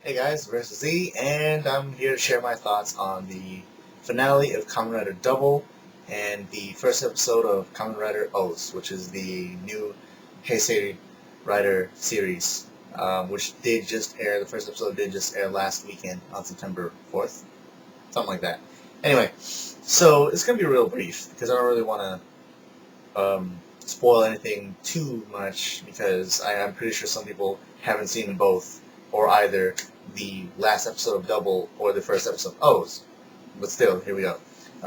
Hey guys, versus Z, and I'm here to share my thoughts on the finale of Kamen Rider Double and the first episode of Kamen Rider O's, which is the new Heisei Rider series, which did just air. The first episode did just air last weekend on September 4th, something like that. Anyway, so it's gonna be real brief because I don't really want to spoil anything too much because I'm pretty sure some people haven't seen both or either the last episode of Double or the first episode of O's. But still, here we go.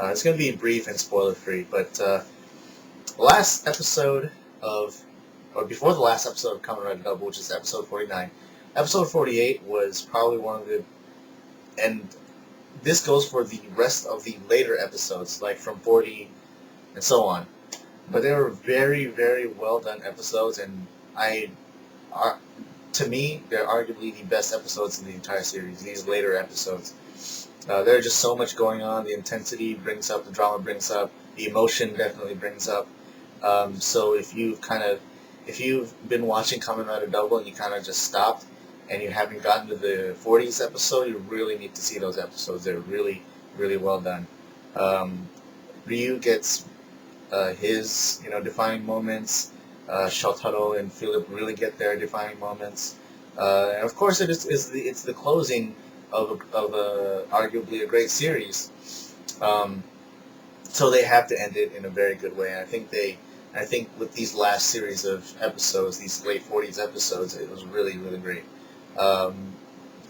It's going to be brief and spoiler free, but last episode of, or before the last episode of Kamen Rider Double, which is episode 49, episode 48 was probably one of the, and this goes for the rest of the later episodes, like from 40 and so on. But they were very, very well done episodes, and to me, they're arguably the best episodes in the entire series. These later episodes, there's just so much going on. The intensity brings up, the drama brings up, the emotion definitely brings up. So if you've been watching Kamen Rider Double and you kind of just stopped, and you haven't gotten to the 40s episode, you really need to see those episodes. They're really, really well done. Ryu gets his defining moments. Shotaro and Philip really get their defining moments, and of course it's the closing of arguably a great series. So they have to end it in a very good way. And I think with these last series of episodes, these late 40s episodes, it was really, really great.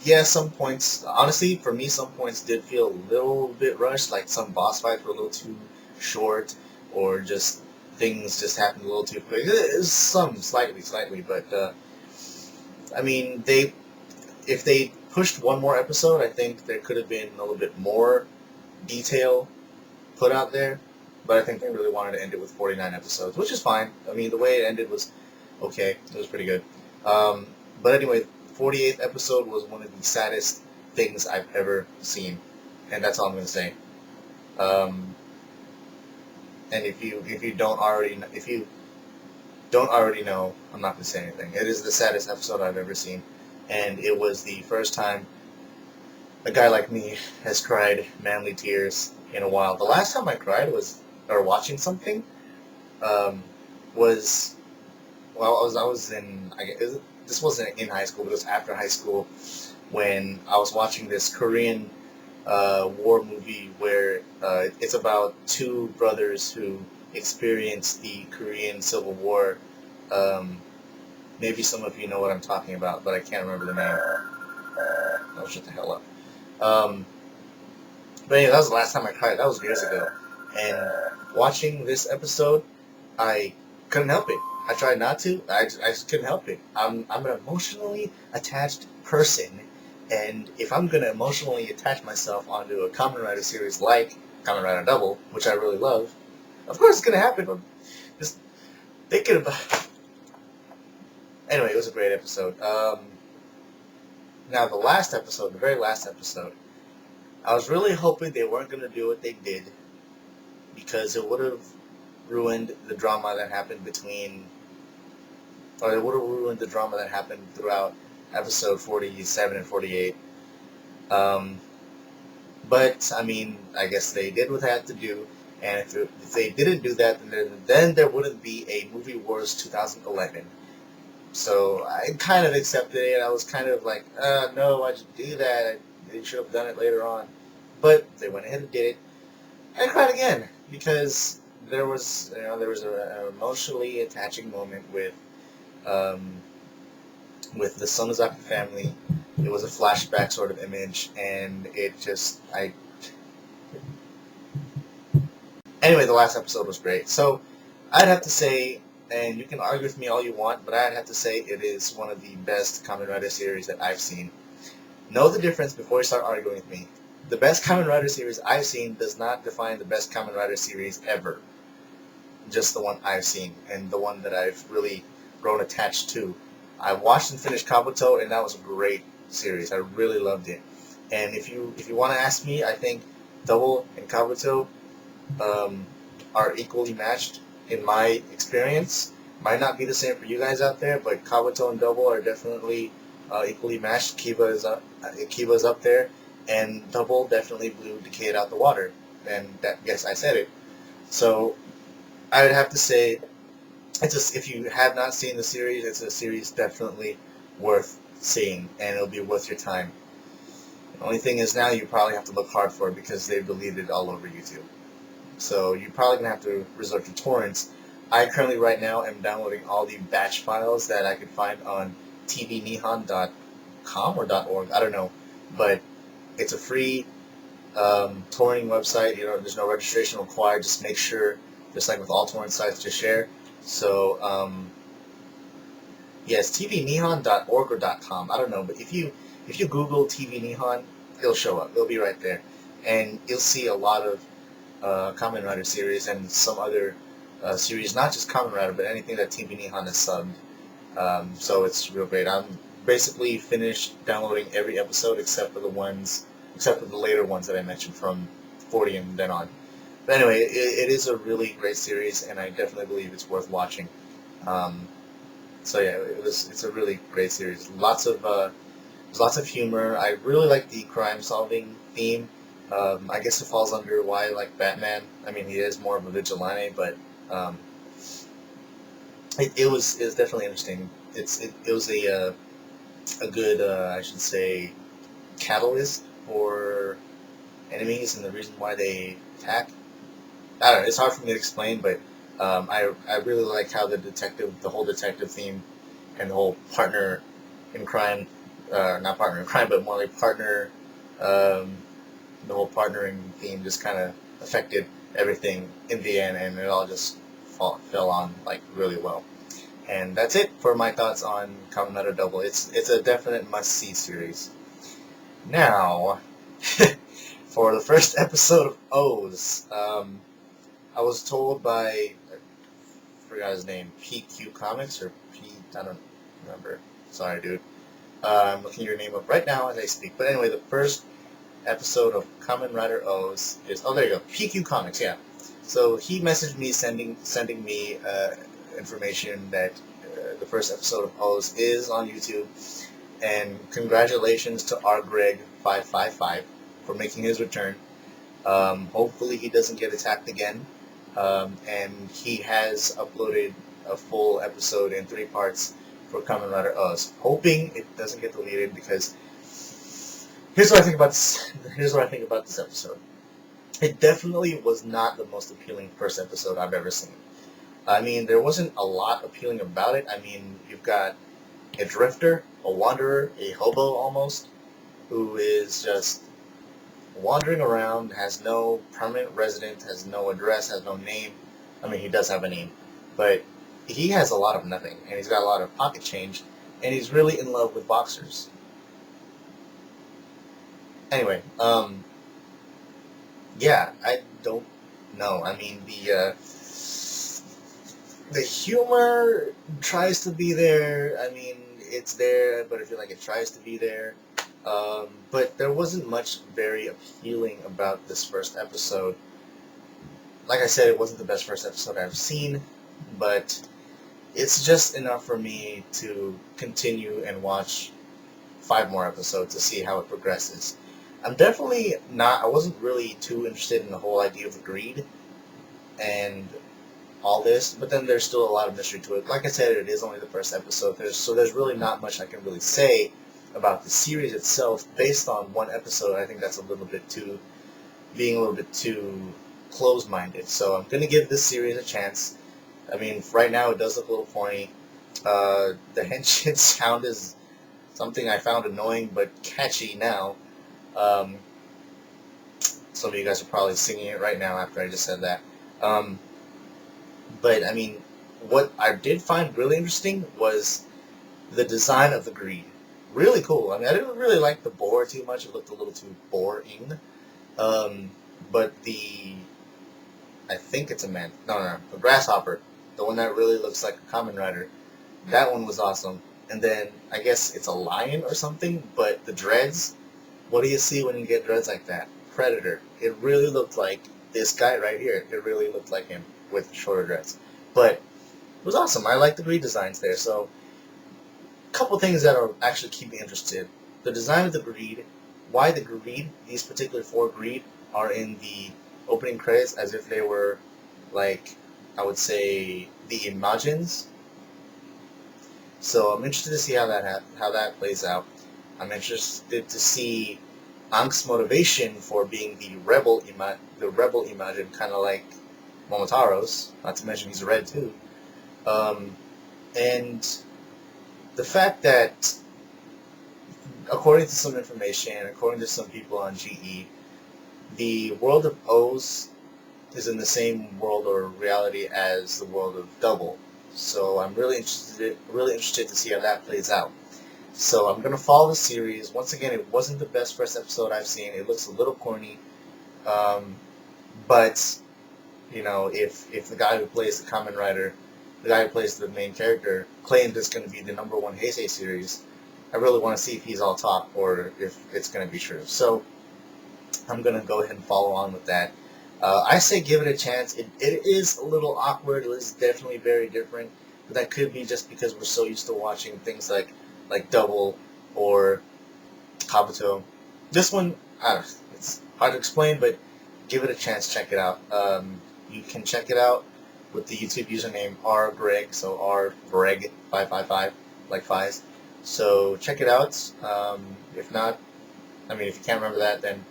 Yeah, some points, honestly, for me, some points did feel a little bit rushed, like some boss fights were a little too short, or just things just happened a little too quick. It was some slightly, but I mean, if they pushed one more episode, I think there could have been a little bit more detail put out there. But I think they really wanted to end it with 49 episodes, which is fine. I mean, the way it ended was okay. It was pretty good. But anyway, 48th episode was one of the saddest things I've ever seen, and that's all I'm going to say. And if you don't already know, I'm not going to say anything. It is the saddest episode I've ever seen, and it was the first time a guy like me has cried manly tears in a while. The last time I cried or watching something, was I was in, this wasn't in high school, but it was after high school when I was watching this Korean war movie where it's about two brothers who experienced the Korean Civil War. Maybe some of you know what I'm talking about, but I can't remember the name. Oh, shut the hell up. But anyway, that was the last time I cried. That was years ago. And watching this episode, I couldn't help it. I tried not to. I just couldn't help it. I'm an emotionally attached person, and if I'm going to emotionally attach myself onto a Kamen Rider series like Kamen Rider Double, which I really love, of course it's going to happen. I'm just thinking about it. Anyway, it was a great episode. Now, the very last episode, I was really hoping they weren't going to do what they did, because it would have ruined the drama that happened throughout episode 47 and 48. But, I mean, I guess they did what they had to do, and if they didn't do that, then there wouldn't be a Movie Wars 2011. So I kind of accepted it. I was kind of like, no, why'd you do that? They should have done it later on. But they went ahead and did it. And I cried again, because there was an emotionally attaching moment with the Sonozaki family. It was a flashback sort of image, and anyway, the last episode was great. So I'd have to say, and you can argue with me all you want, but I'd have to say it is one of the best Kamen Rider series that I've seen. Know the difference before you start arguing with me. The best Kamen Rider series I've seen does not define the best Kamen Rider series ever. Just the one I've seen, and the one that I've really grown attached to. I watched and finished Kabuto, and that was a great series. I really loved it. And if you want to ask me, I think Double and Kabuto are equally matched in my experience. Might not be the same for you guys out there, but Kabuto and Double are definitely equally matched. Kiba's up there, and Double definitely blew Decade out the water. And that, yes, I said it. So I would have to say, if you have not seen the series, it's a series definitely worth seeing, and it'll be worth your time. The only thing is now you probably have to look hard for it because they've deleted it all over YouTube. So you're probably going to have to resort to torrents. I currently right now am downloading all the batch files that I could find on tvnihon.com or .org, I don't know. But it's a free torrenting website. There's no registration required. Just make sure, just like with all torrent sites, to share. So yes, tvnihon.org or .com, I don't know. But if you Google TV Nihon, it'll show up. It'll be right there, and you'll see a lot of Kamen Rider series and some other series, not just Kamen Rider, but anything that TV Nihon has subbed. So it's real great. I'm basically finished downloading every episode except for the later ones that I mentioned from 40 and then on. But anyway, it is a really great series, and I definitely believe it's worth watching. So yeah, it's a really great series. There's lots of humor. I really like the crime-solving theme. I guess it falls under why I like Batman. I mean, he is more of a vigilante, but it was definitely interesting. It was a good, I should say, catalyst for enemies and the reason why they attack. I don't know. It's hard for me to explain, but I really like how the whole detective theme, and the whole partner in crime, not partner in crime, but more like partner. The whole partnering theme just kind of affected everything in the end, and it all just fell on like really well. And that's it for my thoughts on Kamen Rider Double. It's a definite must-see series. Now, for the first episode of O's, I was told by, I forgot his name, PQ Comics, or I don't remember. Sorry, dude. I'm looking your name up right now as I speak. But anyway, the first episode of Kamen Rider O's is, oh, there you go, PQ Comics, yeah. So he messaged me sending me information that the first episode of O's is on YouTube, and congratulations to rgreg555 for making his return. Hopefully he doesn't get attacked again, and he has uploaded a full episode in 3 parts for Kamen Rider O's. Hoping it doesn't get deleted, because here's what I think about this episode. It definitely was not the most appealing first episode I've ever seen. I mean, there wasn't a lot appealing about it. I mean, you've got a drifter, a wanderer, a hobo almost, who is just wandering around, has no permanent resident, has no address, has no name. I mean, he does have a name, but he has a lot of nothing, and he's got a lot of pocket change, and he's really in love with boxers. Anyway, yeah, I don't know. I mean, the humor tries to be there. I mean, it's there, but I feel like it tries to be there. But there wasn't much very appealing about this first episode. Like I said, it wasn't the best first episode I've seen, but it's just enough for me to continue and watch 5 more episodes to see how it progresses. I wasn't really too interested in the whole idea of greed and all this, but then there's still a lot of mystery to it. Like I said, it is only the first episode, so there's really not much I can really say about the series itself based on 1 episode. I think that's being a little bit too closed-minded. So I'm going to give this series a chance. I mean, right now it does look a little corny. The henshin sound is something I found annoying but catchy now. Some of you guys are probably singing it right now after I just said that. But, I mean, what I did find really interesting was the design of the greed. Really cool. I mean, I didn't really like the boar too much. It looked a little too boring. But I think it's a man. No, the grasshopper. The one that really looks like a Kamen Rider. That one was awesome. And then, I guess it's a lion or something, but the dreads, what do you see when you get dreads like that? Predator. It really looked like this guy right here. It really looked like him with shorter dreads. But it was awesome. I like the greed designs there. So couple things that are actually keep me interested. The design of the greed, why the greed, these particular 4 greed are in the opening credits as if they were like, I would say, the Imagines. So I'm interested to see how that plays out. I'm interested to see Ank's motivation for being the rebel Imagine, kind of like Momotaro's. Not to mention he's red too. And the fact that, according to some information, according to some people on GE, the world of O's is in the same world or reality as the world of Double. So I'm really interested to see how that plays out. So I'm gonna follow the series. Once again, it wasn't the best first episode I've seen. It looks a little corny, but you know, if the guy who plays the Kamen Rider, the guy who plays the main character, claims it's going to be the #1 Heisei series, I really want to see if he's all talk or if it's going to be true. So I'm going to go ahead and follow on with that. I say give it a chance. It is a little awkward. It is definitely very different. But that could be just because we're so used to watching things like Double or Kabuto. This one, I don't know, it's hard to explain, but give it a chance. Check it out. You can check it out with the YouTube username rgreg, so rgreg555, like fives. So check it out. If not, I mean, if you can't remember that, then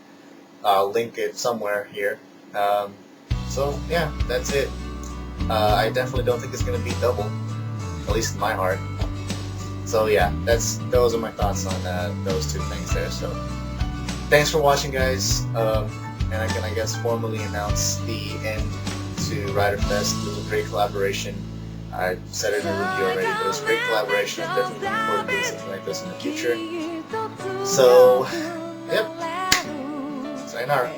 I'll link it somewhere here. So yeah, that's it. I definitely don't think it's gonna be Double, at least in my heart. So yeah, those are my thoughts on those 2 things there. So thanks for watching, guys. And I can, I guess, formally announce the end to Rider Fest. It was a great collaboration. I said it in a review already, but it was a great collaboration. I'm definitely looking forward to doing something like this in the future. So, yep. Sayonara.